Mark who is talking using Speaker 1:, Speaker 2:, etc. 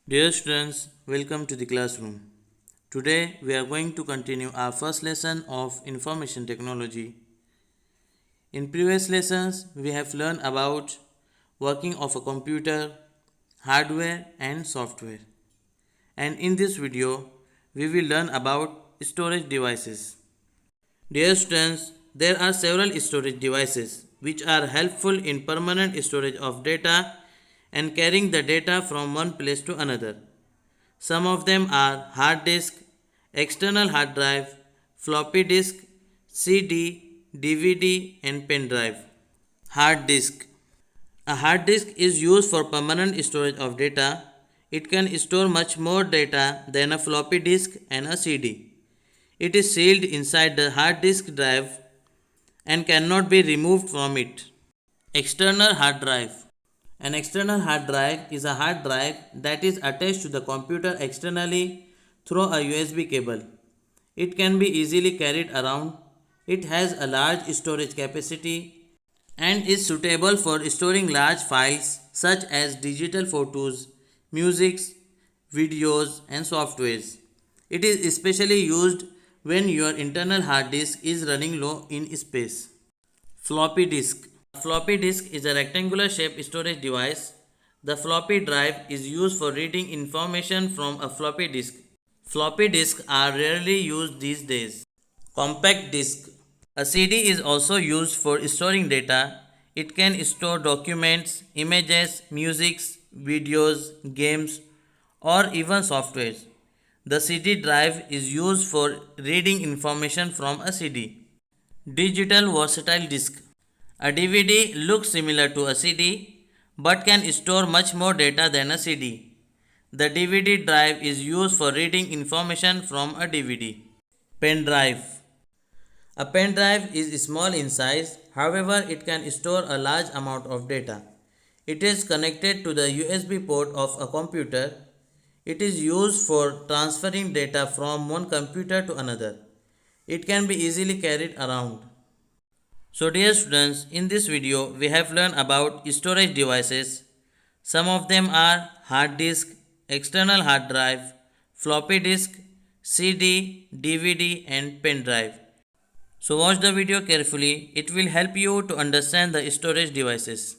Speaker 1: Dear students, welcome to the classroom. Today we are going to continue our first lesson of information technology. In previous lessons, we have learned about working of a computer, hardware and software. And in this video, we will learn about storage devices. Dear students, there are several storage devices which are helpful in permanent storage of data and carrying the data from one place to another. Some of them are hard disk, external hard drive, floppy disk, CD, DVD, and pen drive. Hard disk. A hard disk is used for permanent storage of data. It can store much more data than a floppy disk and a CD. It is sealed inside the hard disk drive and cannot be removed from it. External hard drive. An external hard drive is a hard drive that is attached to the computer externally through a USB cable. It can be easily carried around. It has a large storage capacity and is suitable for storing large files such as digital photos, music, videos, and softwares. It is especially used when your internal hard disk is running low in space. Floppy disk. A floppy disk is a rectangular shaped storage device. The floppy drive is used for reading information from a floppy disk. Floppy disks are rarely used these days. Compact disk. A CD is also used for storing data. It can store documents, images, music, videos, games, or even software. The CD drive is used for reading information from a CD. Digital versatile disk. A DVD looks similar to a CD but can store much more data than a CD. The DVD drive is used for reading information from a DVD. Pen drive. A pen drive is small in size, however, it can store a large amount of data. It is connected to the USB port of a computer. It is used for transferring data from one computer to another. It can be easily carried around. So dear students, in this video we have learned about storage devices. Some of them are hard disk, external hard drive, floppy disk, CD, DVD and pen drive. So watch the video carefully, it will help you to understand the storage devices.